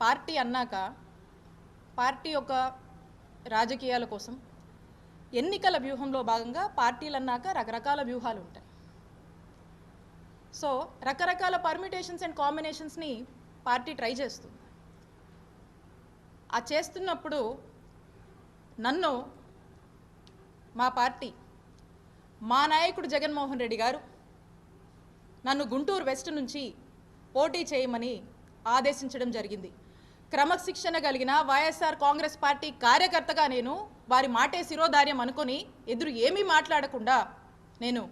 Party అన్నాక party యొక్క రాజకీయాల కోసం ఎన్నికల వ్యూహంలో భాగంగా పార్టీలు అన్నాక రకరకాల వ్యూహాలు ఉంటాయి. సో రకరకాల పర్మిటేషన్స్ అండ్ కాంబినేషన్స్ని పార్టీ ట్రై చేస్తుంది. ఆ చేస్తున్నప్పుడు నన్ను మా పార్టీ మా నాయకుడు జగన్మోహన్ రెడ్డి గారు నన్ను గుంటూరు వెస్ట్ నుంచి పోటీ చేయమని ఆదేశించడం జరిగింది. క్రమశిక్షణ కలిగిన వైఎస్ఆర్ కాంగ్రెస్ పార్టీ కార్యకర్తగా నేను వారి మాటే శిరోధార్యం అనుకొని ఎదురు ఏమీ మాట్లాడకుండా నేను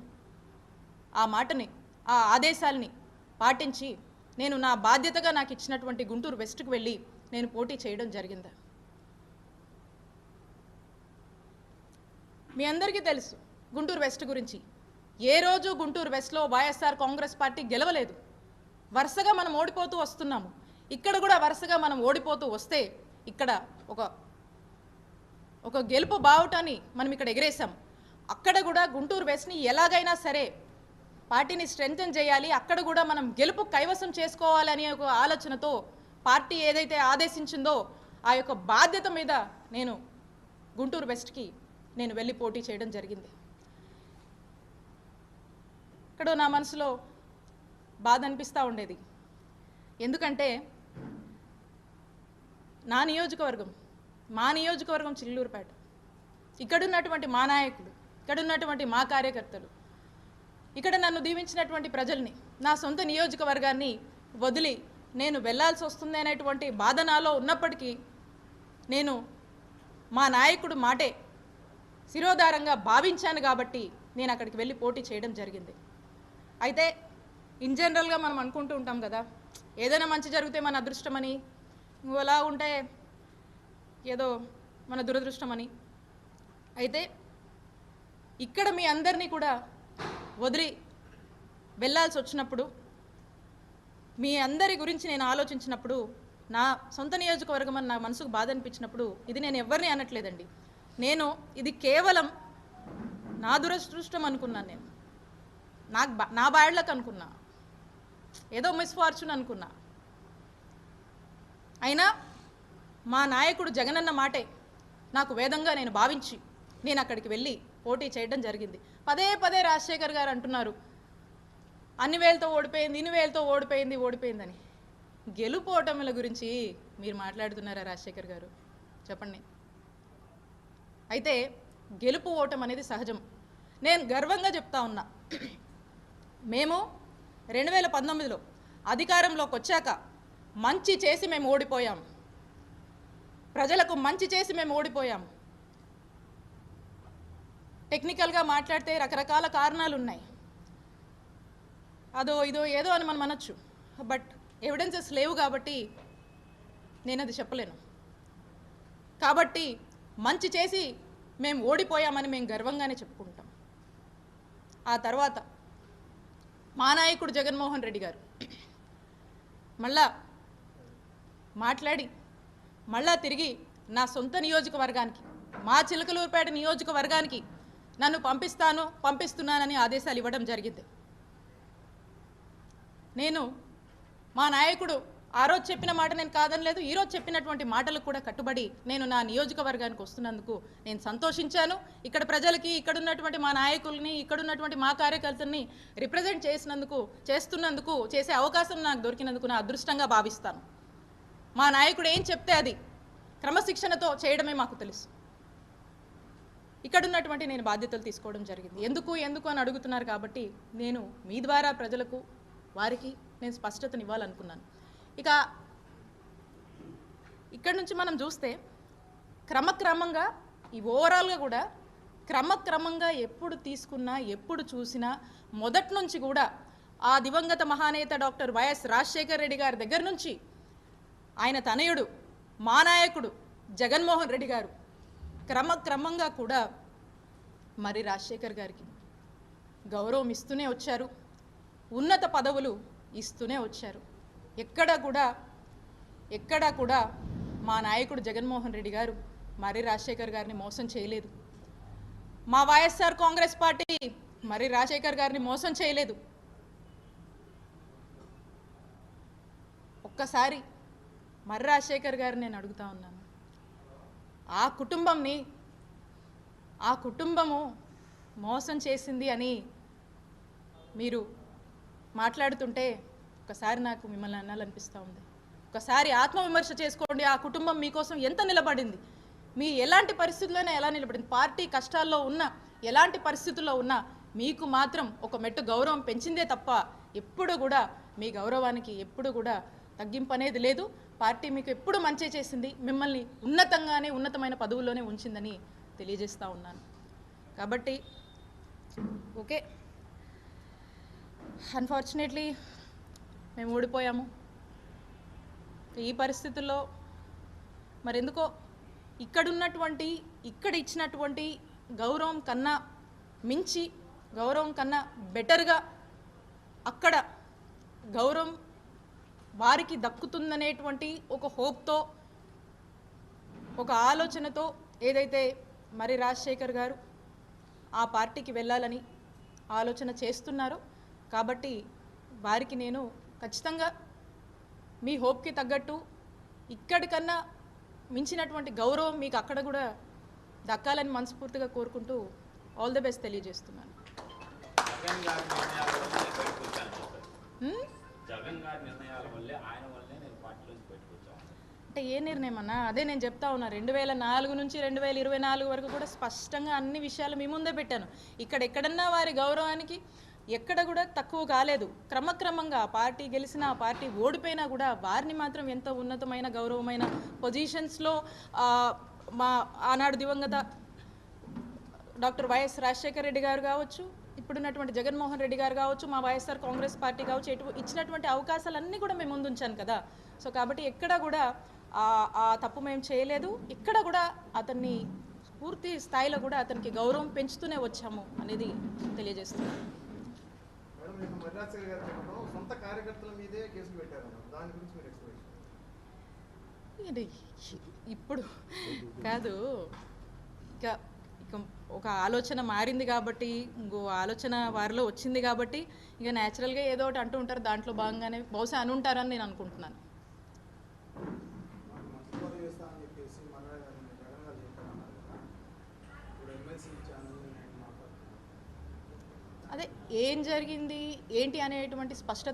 ఆ మాటని ఆ ఆదేశాలని పాటించి నేను నా బాధ్యతగా నాకు ఇచ్చినటువంటి గుంటూరు వెస్ట్కి వెళ్ళి నేను పోటీ చేయడం జరిగింది. మీ అందరికీ తెలుసు గుంటూరు వెస్ట్ గురించి. ఏ రోజు గుంటూరు వెస్ట్లో వైఎస్ఆర్ కాంగ్రెస్ పార్టీ గెలవలేదు. వరుసగా మనం ఓడిపోతూ వస్తున్నాము. ఇక్కడ కూడా వరుసగా మనం ఓడిపోతూ వస్తే ఇక్కడ ఒక గెలుపు బావుటాన్ని మనం ఇక్కడ ఎగరేసాం. అక్కడ కూడా గుంటూరు వెస్ట్ని ఎలాగైనా సరే పార్టీని స్ట్రెంథెన్ చేయాలి, అక్కడ కూడా మనం గెలుపు కైవసం చేసుకోవాలనే ఒక ఆలోచనతో పార్టీ ఏదైతే ఆదేశించిందో ఆ యొక్క బాధ్యత మీద నేను గుంటూరు వెస్ట్కి నేను వెళ్ళి పోటీ చేయడం జరిగింది. ఇక్కడ నా మనసులో బాధ అనిపిస్తూ ఉండేది. ఎందుకంటే మా నియోజకవర్గం చిల్లూరుపేట, ఇక్కడున్నటువంటి మా నాయకులు, ఇక్కడున్నటువంటి మా కార్యకర్తలు, ఇక్కడ నన్ను దీవించినటువంటి ప్రజల్ని, నా సొంత నియోజకవర్గాన్ని వదిలి నేను వెళ్ళాల్సి వస్తుంది అనేటువంటి బాధ నాలో ఉన్నప్పటికీ నేను మా నాయకుడు మాటే శిరోధారంగా భావించాను కాబట్టి నేను అక్కడికి వెళ్ళి పోటీ చేయడం జరిగింది. అయితే ఇన్ జనరల్గా మనం అనుకుంటూ ఉంటాం కదా, ఏదైనా మంచి జరిగితే మన అదృష్టమని, ఇంకోలా ఉంటే ఏదో మన దురదృష్టమని. అయితే ఇక్కడ మీ అందరినీ కూడా వదిలి వెళ్ళాల్సి వచ్చినప్పుడు, మీ అందరి గురించి నేను ఆలోచించినప్పుడు, నా సొంత నియోజకవర్గం అని నా మనసుకు బాధ అనిపించినప్పుడు, ఇది నేను ఎవరిని అనట్లేదండి, నేను ఇది కేవలం నా దురదృష్టం అనుకున్నాను. నేను నా బాడ్లకు అనుకున్నా, ఏదో మిస్ఫార్చ్యూన్ అనుకున్నా. అయినా మా నాయకుడు జగనన్న మాటే నాకు వేదంగా నేను భావించి నేను అక్కడికి వెళ్ళి పోటీ చేయడం జరిగింది. పదే పదే రాజశేఖర్ గారు అంటున్నారు అన్ని వేలతో ఓడిపోయింది, ఇన్ని వేలతో ఓడిపోయిందని. గెలుపు ఓటముల గురించి మీరు మాట్లాడుతున్నారా రాజశేఖర్ గారు? చెప్పండి. అయితే గెలుపు ఓటం అనేది సహజం. నేను గర్వంగా చెప్తా ఉన్నా, మేము 2019లో అధికారంలోకి వచ్చాక మంచి చేసి మేము ఓడిపోయాం. ప్రజలకు మంచి చేసి మేము ఓడిపోయాం. టెక్నికల్గా మాట్లాడితే రకరకాల కారణాలు ఉన్నాయి, అదో ఇదో ఏదో అని మనం అనొచ్చు. బట్ ఎవిడెన్సెస్ లేవు కాబట్టి నేను అది చెప్పలేను. కాబట్టి మంచి చేసి మేము ఓడిపోయామని మేము గర్వంగానే చెప్పుకుంటాం. ఆ తర్వాత మా నాయకుడు జగన్మోహన్ రెడ్డి గారు మళ్ళా మాట్లాడి మళ్ళా తిరిగి నా సొంత నియోజకవర్గానికి, మా చిలకలూరుపేట నియోజకవర్గానికి నన్ను పంపిస్తున్నానని ఆదేశాలు ఇవ్వడం జరిగింది. నేను మా నాయకుడు ఆ రోజు చెప్పిన మాట నేను కాదనలేదు, ఈరోజు చెప్పినటువంటి మాటలకు కూడా కట్టుబడి నేను నా నియోజకవర్గానికి వస్తున్నందుకు నేను సంతోషించాను. ఇక్కడ ప్రజలకి, ఇక్కడున్నటువంటి మా నాయకుల్ని, ఇక్కడున్నటువంటి మా కార్యకర్తల్ని రిప్రజెంట్ చేస్తున్నందుకు చేసే అవకాశం నాకు దొరికినందుకు నా అదృష్టంగా భావిస్తాను. మా నాయకుడు ఏం చెప్తే అది క్రమశిక్షణతో చేయడమే మాకు తెలుసు. ఇక్కడున్నటువంటి నేను బాధ్యతలు తీసుకోవడం జరిగింది. ఎందుకు అని అడుగుతున్నారు కాబట్టి నేను మీ ద్వారా ప్రజలకు, వారికి నేను స్పష్టతనివ్వాలనుకున్నాను. ఇక ఇక్కడి నుంచి మనం చూస్తే క్రమక్రమంగా ఈ ఓవరాల్గా కూడా క్రమక్రమంగా ఎప్పుడు తీసుకున్నా, ఎప్పుడు చూసినా మొదటి నుంచి కూడా ఆ దివంగత మహానేత డాక్టర్ వైఎస్ రాజశేఖర్ రెడ్డి గారి దగ్గర నుంచి ఆయన తనయుడు మా నాయకుడు జగన్మోహన్ రెడ్డి గారు క్రమక్రమంగా కూడా మరి రాజశేఖర్ గారికి గౌరవం ఇస్తూనే వచ్చారు, ఉన్నత పదవులు ఇస్తూనే వచ్చారు. ఎక్కడా కూడా మా నాయకుడు జగన్మోహన్ రెడ్డి గారు మరి రాజశేఖర్ గారిని మోసం చేయలేదు. మా వైఎస్ఆర్ కాంగ్రెస్ పార్టీ మరి రాజశేఖర్ గారిని మోసం చేయలేదు. ఒక్కసారి మర్రి రాజశేఖర్ గారిని నేను అడుగుతా ఉన్నాను. ఆ కుటుంబము మోసం చేసింది అని మీరు మాట్లాడుతుంటే ఒకసారి నాకు మిమ్మల్ని అనాలనిపిస్తూ ఉంది. ఒకసారి ఆత్మవిమర్శ చేసుకోండి. ఆ కుటుంబం మీకోసం ఎంత నిలబడింది, మీ ఎలాంటి పరిస్థితుల్లోనే ఎలా నిలబడింది, పార్టీ కష్టాల్లో ఉన్నా ఎలాంటి పరిస్థితుల్లో ఉన్నా మీకు మాత్రం ఒక మెట్టు గౌరవం పెంచిందే తప్ప ఎప్పుడు కూడా మీ గౌరవానికి ఎప్పుడు కూడా తగ్గింపు అనేది లేదు. పార్టీ మీకు ఎప్పుడు మంచి చేసింది, మిమ్మల్ని ఉన్నతమైన పదవుల్లోనే ఉంచిందని తెలియజేస్తూ ఉన్నాను. కాబట్టి ఓకే, అన్ఫార్చునేట్లీ మేము ఓడిపోయాము. ఈ పరిస్థితుల్లో మరెందుకో ఇక్కడ ఇచ్చినటువంటి గౌరవం కన్నా మించి, గౌరవం కన్నా బెటర్గా అక్కడ గౌరవం వారికి దక్కుతుందనేటువంటి ఒక హోప్తో, ఒక ఆలోచనతో ఏదైతే మర్రి రాజశేఖర్ గారు ఆ పార్టీకి వెళ్ళాలని ఆలోచన చేస్తున్నారో, కాబట్టి వారికి నేను ఖచ్చితంగా మీ హోప్కి తగ్గట్టు ఇక్కడికన్నా మించినటువంటి గౌరవం మీకు అక్కడ కూడా దక్కాలని మనస్ఫూర్తిగా కోరుకుంటూ ఆల్ ది బెస్ట్ తెలియజేస్తున్నాను. అంటే ఏ నిర్ణయం అన్నా అదే నేను చెప్తా ఉన్నా. 2004 నుంచి 2024 వరకు కూడా స్పష్టంగా అన్ని విషయాలు మీ ముందే పెట్టాను. ఎక్కడన్నా వారి గౌరవానికి ఎక్కడ కూడా తక్కువ కాలేదు. క్రమక్రమంగా పార్టీ గెలిచినా పార్టీ ఓడిపోయినా కూడా వారిని మాత్రం ఎంతో ఉన్నతమైన గౌరవమైన పొజిషన్స్లో మా ఆనాడు దివంగత డాక్టర్ వైఎస్ రాజశేఖర రెడ్డి గారు కావచ్చు, ఇప్పుడున్నటువంటి జగన్మోహన్ రెడ్డి గారు కావచ్చు, మా వైఎస్ఆర్ కాంగ్రెస్ పార్టీ కావచ్చు, ఇచ్చినటువంటి అవకాశాలన్నీ కూడా మేము ముందు ఉంచాను కదా. సో కాబట్టి ఎక్కడ కూడా ఆ తప్పు మేము చేయలేదు. ఇక్కడ కూడా అతన్ని పూర్తి స్థాయిలో కూడా అతనికి గౌరవం పెంచుతూనే వచ్చాము అనేది తెలియజేస్తున్నాను. ఇప్పుడు కాదు, ఇక ఒక ఆలోచన మారింది కాబట్టి, ఇంకో ఆలోచన వారిలో వచ్చింది కాబట్టి ఇక న్యాచురల్గా ఏదో ఒకటి అంటూ ఉంటారు. దాంట్లో భాగంగానే బహుశా అనుంటారని నేను అనుకుంటున్నాను. అదే ఏం జరిగింది ఏంటి అనేటువంటి స్పష్టత